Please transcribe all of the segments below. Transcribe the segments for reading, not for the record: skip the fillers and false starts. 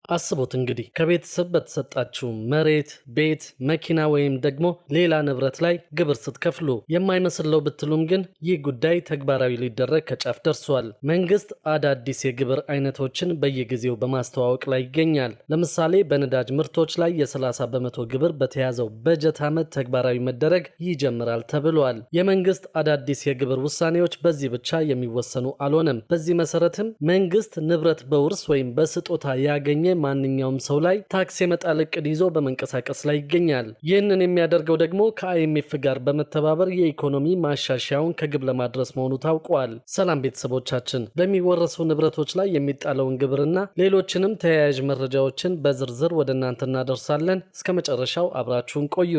አስቡት እንግዲህ ከቤተሰብ በተሰጣችሁ መሬት፣ ቤት፣ መኪና ወይም ደግሞ ሌላ ንብረት ላይ ግብር ስትከፍሉ የማይመስለው ብትሉም ግን ይህ ጉዳይ ተግባራዊ ሊደረግ ከጫፍ ደርሷል። መንግስት አዳዲስ የግብር አይነቶችን በየጊዜው በማስተዋወቅ ላይ ይገኛል። ለምሳሌ በነዳጅ ምርቶች ላይ የ30 በመቶ ግብር በተያዘው በጀት ዓመት ተግባራዊ መደረግ ይጀምራል ተብሏል። የመንግስት አዳዲስ የግብር ውሳኔዎች በዚህ ብቻ የሚወሰኑ አልሆነም። በዚህ መሰረትም መንግስት ንብረት በውርስ ወይም በስጦታ ያገኘ ማንኛውም ሰው ላይ ታክስ የመጣል እቅድ ይዞ በመንቀሳቀስ ላይ ይገኛል። ይህንን የሚያደርገው ደግሞ ከአይኤምኤፍ ጋር በመተባበር የኢኮኖሚ ማሻሻያውን ከግብ ለማድረስ መሆኑ ታውቋል። ሰላም ቤተሰቦቻችን፣ በሚወረሱ ንብረቶች ላይ የሚጣለውን ግብርና ሌሎችንም ተያያዥ መረጃዎችን በዝርዝር ወደ እናንተ እናደርሳለን። እስከ መጨረሻው አብራችሁን ቆዩ።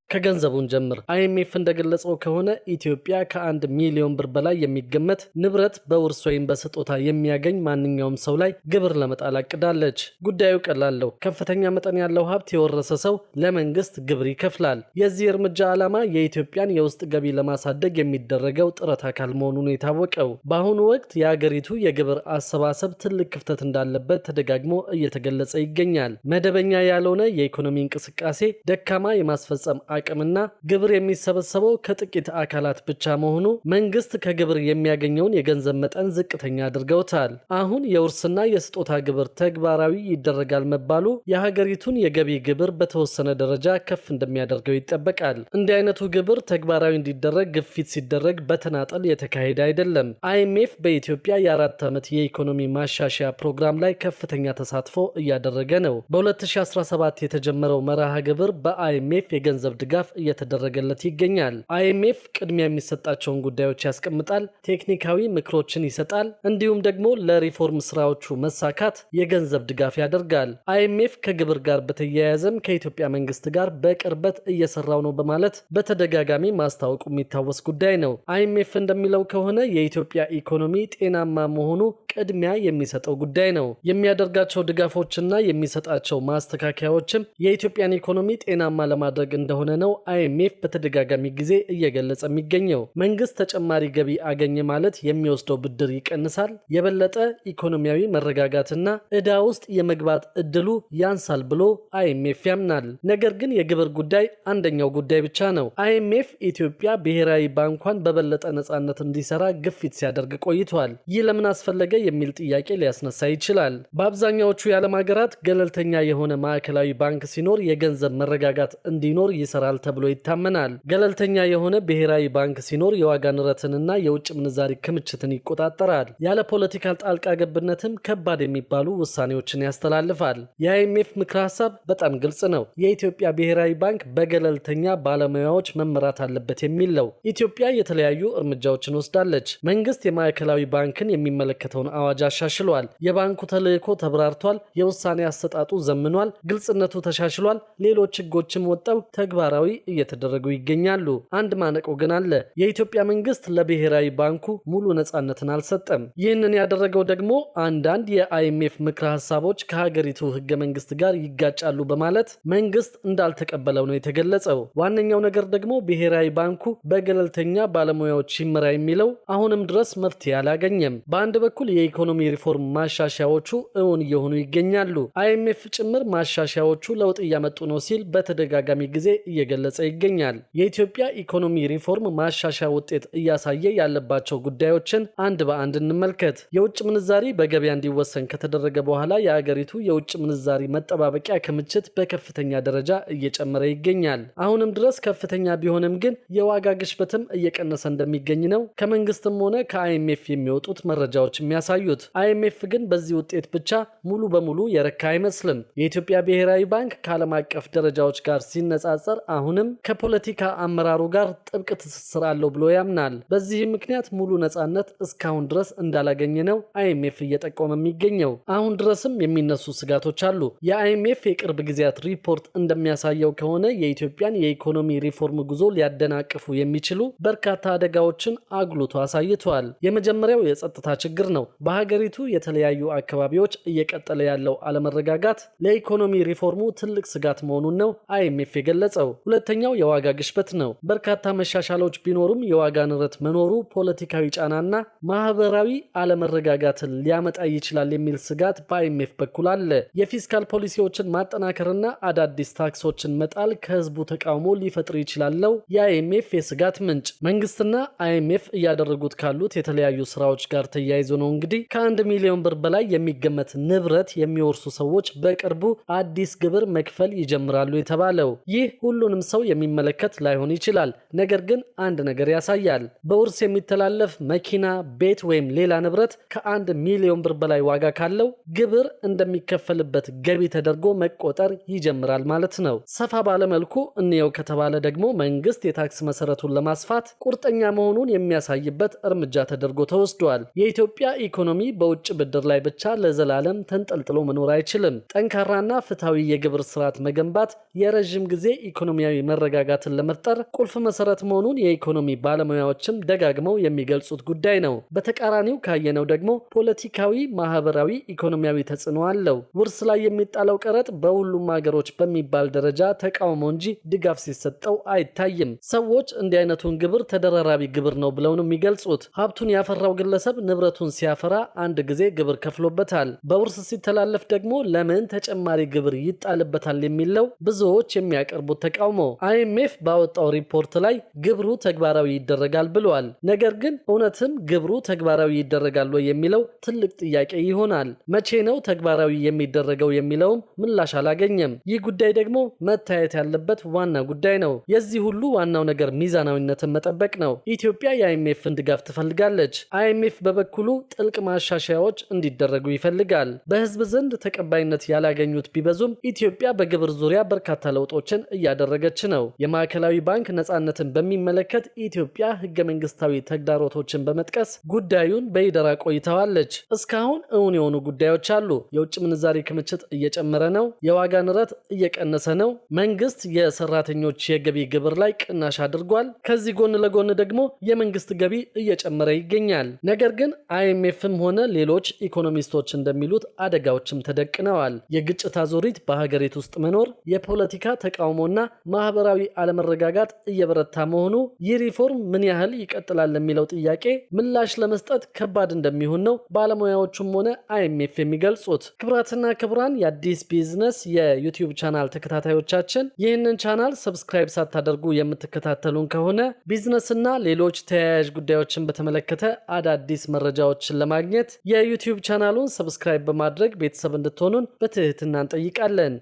ከገንዘቡን ጀምር። አይኤምኤፍ እንደገለጸው ከሆነ ኢትዮጵያ ከ1 ሚሊዮን ብር በላይ የሚገመት ንብረት በውርስ ወይም በስጦታ የሚያገኝ ማንኛውም ሰው ላይ ግብር ለመጣል አቅዳለች። ጉዳዩ ቀላል ነው። ከፍተኛ መጠን ያለው ሀብት የወረሰ ሰው ለመንግስት ግብር ይከፍላል። የዚህ እርምጃ ዓላማ የኢትዮጵያን የውስጥ ገቢ ለማሳደግ የሚደረገው ጥረት አካል መሆኑን የታወቀው። በአሁኑ ወቅት የአገሪቱ የግብር አሰባሰብ ትልቅ ክፍተት እንዳለበት ተደጋግሞ እየተገለጸ ይገኛል። መደበኛ ያልሆነ የኢኮኖሚ እንቅስቃሴ፣ ደካማ የማስፈጸም አቅምና ግብር የሚሰበሰበው ከጥቂት አካላት ብቻ መሆኑ መንግስት ከግብር የሚያገኘውን የገንዘብ መጠን ዝቅተኛ አድርገውታል። አሁን የውርስና የስጦታ ግብር ተግባራዊ ይደረጋል መባሉ የሀገሪቱን የገቢ ግብር በተወሰነ ደረጃ ከፍ እንደሚያደርገው ይጠበቃል። እንዲህ አይነቱ ግብር ተግባራዊ እንዲደረግ ግፊት ሲደረግ በተናጠል የተካሄደ አይደለም። አይኤምኤፍ በኢትዮጵያ የ4 ዓመት የኢኮኖሚ ማሻሻያ ፕሮግራም ላይ ከፍተኛ ተሳትፎ እያደረገ ነው። በ2017 የተጀመረው መርሃ ግብር በአይኤምኤፍ የገንዘብ ድጋፍ እየተደረገለት ይገኛል። አይኤምኤፍ ቅድሚያ የሚሰጣቸውን ጉዳዮች ያስቀምጣል፣ ቴክኒካዊ ምክሮችን ይሰጣል፣ እንዲሁም ደግሞ ለሪፎርም ስራዎቹ መሳካት የገንዘብ ድጋፍ ያደርጋል። አይኤምኤፍ ከግብር ጋር በተያያዘም ከኢትዮጵያ መንግስት ጋር በቅርበት እየሰራው ነው በማለት በተደጋጋሚ ማስታወቁ የሚታወስ ጉዳይ ነው። አይኤምኤፍ እንደሚለው ከሆነ የኢትዮጵያ ኢኮኖሚ ጤናማ መሆኑ ቅድሚያ የሚሰጠው ጉዳይ ነው። የሚያደርጋቸው ድጋፎችና የሚሰጣቸው ማስተካከያዎችም የኢትዮጵያን ኢኮኖሚ ጤናማ ለማድረግ እንደሆነ ነው አይኤምኤፍ በተደጋጋሚ ጊዜ እየገለጸ የሚገኘው። መንግስት ተጨማሪ ገቢ አገኘ ማለት የሚወስደው ብድር ይቀንሳል፣ የበለጠ ኢኮኖሚያዊ መረጋጋትና ዕዳ ውስጥ የመግባት እድሉ ያንሳል ብሎ አይኤምኤፍ ያምናል። ነገር ግን የግብር ጉዳይ አንደኛው ጉዳይ ብቻ ነው። አይኤምኤፍ ኢትዮጵያ ብሔራዊ ባንኳን በበለጠ ነጻነት እንዲሰራ ግፊት ሲያደርግ ቆይቷል። ይህ ለምን አስፈለገ የሚል ጥያቄ ሊያስነሳ ይችላል። በአብዛኛዎቹ የዓለም ሀገራት ገለልተኛ የሆነ ማዕከላዊ ባንክ ሲኖር የገንዘብ መረጋጋት እንዲኖር ይሰራል ተብሎ ይታመናል። ገለልተኛ የሆነ ብሔራዊ ባንክ ሲኖር የዋጋ ንረትንና የውጭ ምንዛሪ ክምችትን ይቆጣጠራል። ያለ ፖለቲካል ጣልቃ ገብነትም ከባድ የሚባሉ ውሳኔዎችን ያስተላልፋል። የአይኤምኤፍ ምክረ ሀሳብ በጣም ግልጽ ነው። የኢትዮጵያ ብሔራዊ ባንክ በገለልተኛ ባለሙያዎች መመራት አለበት የሚል ነው። ኢትዮጵያ የተለያዩ እርምጃዎችን ወስዳለች። መንግስት የማዕከላዊ ባንክን የሚመለከተውን አዋጅ አሻሽሏል። የባንኩ ተልዕኮ ተብራርቷል። የውሳኔ አሰጣጡ ዘምኗል። ግልጽነቱ ተሻሽሏል። ሌሎች ህጎችም ወጣው ተግባራዊ እየተደረጉ ይገኛሉ። አንድ ማነቆ ግን አለ። የኢትዮጵያ መንግስት ለብሔራዊ ባንኩ ሙሉ ነጻነትን አልሰጠም። ይህንን ያደረገው ደግሞ አንዳንድ የአይኤምኤፍ ምክረ ሀሳቦች ከሀገሪቱ ህገ መንግስት ጋር ይጋጫሉ በማለት መንግስት እንዳልተቀበለው ነው የተገለጸው። ዋነኛው ነገር ደግሞ ብሔራዊ ባንኩ በገለልተኛ ባለሙያዎች ይመራ የሚለው አሁንም ድረስ መፍትሄ አላገኘም። በአንድ በኩል የኢኮኖሚ ሪፎርም ማሻሻያዎቹ እውን እየሆኑ ይገኛሉ። አይኤምኤፍ ጭምር ማሻሻያዎቹ ለውጥ እያመጡ ነው ሲል በተደጋጋሚ ጊዜ እየገለጸ ይገኛል። የኢትዮጵያ ኢኮኖሚ ሪፎርም ማሻሻያ ውጤት እያሳየ ያለባቸው ጉዳዮችን አንድ በአንድ እንመልከት። የውጭ ምንዛሪ በገበያ እንዲወሰን ከተደረገ በኋላ የአገሪቱ የውጭ ምንዛሪ መጠባበቂያ ክምችት በከፍተኛ ደረጃ እየጨመረ ይገኛል። አሁንም ድረስ ከፍተኛ ቢሆንም ግን የዋጋ ግሽበትም እየቀነሰ እንደሚገኝ ነው ከመንግስትም ሆነ ከአይኤምኤፍ የሚወጡት መረጃዎች የሚያሳዩት። አይኤምኤፍ ግን በዚህ ውጤት ብቻ ሙሉ በሙሉ የረካ አይመስልም። የኢትዮጵያ ብሔራዊ ባንክ ከዓለም አቀፍ ደረጃዎች ጋር ሲነጻጸር አሁንም ከፖለቲካ አመራሩ ጋር ጥብቅ ትስስር አለው ብሎ ያምናል። በዚህም ምክንያት ሙሉ ነጻነት እስካሁን ድረስ እንዳላገኘ ነው አይኤምኤፍ እየጠቆመ የሚገኘው። አሁን ድረስም የሚነሱ ስጋቶች አሉ። የአይኤምኤፍ የቅርብ ጊዜያት ሪፖርት እንደሚያሳየው ከሆነ የኢትዮጵያን የኢኮኖሚ ሪፎርም ጉዞ ሊያደናቅፉ የሚችሉ በርካታ አደጋዎችን አጉልቶ አሳይቷል። የመጀመሪያው የጸጥታ ችግር ነው። በሀገሪቱ የተለያዩ አካባቢዎች እየቀጠለ ያለው አለመረጋጋት ለኢኮኖሚ ሪፎርሙ ትልቅ ስጋት መሆኑን ነው አይኤምኤፍ የገለጸው። ሁለተኛው የዋጋ ግሽበት ነው። በርካታ መሻሻሎች ቢኖሩም የዋጋ ንረት መኖሩ ፖለቲካዊ ጫናና ማህበራዊ አለመረጋጋትን ሊያመጣ ይችላል የሚል ስጋት በአይኤምኤፍ በኩል አለ። የፊስካል ፖሊሲዎችን ማጠናከርና አዳዲስ ታክሶችን መጣል ከህዝቡ ተቃውሞ ሊፈጥር ይችላል። የአይኤምኤፍ የስጋት ምንጭ መንግስትና አይኤምኤፍ እያደረጉት ካሉት የተለያዩ ስራዎች ጋር ተያይዞ ነው። እንግዲህ ከ1 ሚሊዮን ብር በላይ የሚገመት ንብረት የሚወርሱ ሰዎች በቅርቡ አዲስ ግብር መክፈል ይጀምራሉ የተባለው። ይህ ሁሉንም ሰው የሚመለከት ላይሆን ይችላል። ነገር ግን አንድ ነገር ያሳያል። በውርስ የሚተላለፍ መኪና፣ ቤት ወይም ሌላ ንብረት ከ1 ሚሊዮን ብር በላይ ዋጋ ካለው ግብር እንደሚከፈልበት ገቢ ተደርጎ መቆጠር ይጀምራል ማለት ነው። ሰፋ ባለመልኩ እንየው ከተባለ ደግሞ መንግስት የታክስ መሰረቱን ለማስፋት ቁርጠኛ መሆኑን የሚያሳይበት እርምጃ ተደርጎ ተወስዷል። የኢትዮጵያ ኢኮኖሚ በውጭ ብድር ላይ ብቻ ለዘላለም ተንጠልጥሎ መኖር አይችልም። ጠንካራና ፍትሃዊ የግብር ስርዓት መገንባት የረዥም ጊዜ ኢኮኖሚያዊ መረጋጋትን ለመፍጠር ቁልፍ መሰረት መሆኑን የኢኮኖሚ ባለሙያዎችም ደጋግመው የሚገልጹት ጉዳይ ነው። በተቃራኒው ካየነው ደግሞ ፖለቲካዊ፣ ማህበራዊ፣ ኢኮኖሚያዊ ተጽዕኖ አለው። ውርስ ላይ የሚጣለው ቀረጥ በሁሉም ሀገሮች በሚባል ደረጃ ተቃውሞ እንጂ ድጋፍ ሲሰጠው አይታይም። ሰዎች እንዲህ አይነቱን ግብር ተደራራቢ ግብር ነው ብለው ነው የሚገልጹት። ሀብቱን ያፈራው ግለሰብ ንብረቱን ሲያፈራ አንድ ጊዜ ግብር ከፍሎበታል። በውርስ ሲተላለፍ ደግሞ ለምን ተጨማሪ ግብር ይጣልበታል የሚለው ብዙዎች የሚያቀርቡት ተቃውሞ። አይኤምኤፍ ባወጣው ሪፖርት ላይ ግብሩ ተግባራዊ ይደረጋል ብሏል። ነገር ግን እውነትም ግብሩ ተግባራዊ ይደረጋል ወይ የሚለው ትልቅ ጥያቄ ይሆናል። መቼ ነው ተግባራዊ የሚደረገው የሚለውም ምላሽ አላገኘም። ይህ ጉዳይ ደግሞ መታየት ያለበት ዋና ጉዳይ ነው። የዚህ ሁሉ ዋናው ነገር ሚዛናዊነትን መጠበቅ ነው። ኢትዮጵያ የአይኤምኤፍን ድጋፍ ትፈልጋለች። አይኤምኤፍ በበኩሉ ጥልቅ ማሻሻያዎች እንዲደረጉ ይፈልጋል። በህዝብ ዘንድ ተቀባይነት ያላገኙት ቢበዙም ኢትዮጵያ በግብር ዙሪያ በርካታ ለውጦችን እያደረገች ነው። የማዕከላዊ ባንክ ነጻነትን በሚመለከት ኢትዮጵያ ህገ መንግስታዊ ተግዳሮቶችን በመጥቀስ ጉዳዩን በይደራ ቆይተዋለች። እስካሁን እውን የሆኑ ጉዳዮች አሉ። የውጭ ምንዛሪ ክምችት እየጨመረ ነው። የዋጋ ንረት እየቀነሰ ነው። መንግስት የሰራተኞች የገቢ ግብር ላይ ቅናሽ አድርጓል። ከዚህ ጎን ለጎን ደግሞ የመንግስት ገቢ እየጨመረ ይገኛል። ነገር ግን አይኤምኤፍም ሆነ ሌሎች ኢኮኖሚስቶች እንደሚሉት አደጋዎችም ተደቅነዋል። የግጭት አዙሪት በሀገሪቱ ውስጥ መኖር፣ የፖለቲካ ተቃውሞና ማህበራዊ አለመረጋጋት እየበረታ መሆኑ ይህ ሪፎርም ምን ያህል ይቀጥላል ለሚለው ጥያቄ ምላሽ ለመስጠት ከባድ እንደሚሆን ነው ባለሙያዎቹም ሆነ አይኤምኤፍ የሚገልጹት። ክቡራትና ክቡራን የአዲስ ቢዝነስ የዩቲዩብ ቻናል ተከታታዮቻችን ይህንን ቻናል ሰብስክራይብ ሳታደርጉ የምትከታተሉን ከሆነ ቢዝነስና ሌሎች ተያያዥ ጉዳዮችን በተመለከተ አዳዲስ መረጃዎችን ለማግኘት የዩቲዩብ ቻናሉን ሰብስክራይብ በማድረግ ቤተሰብ እንድትሆኑን በትህትና እንጠይቃለን።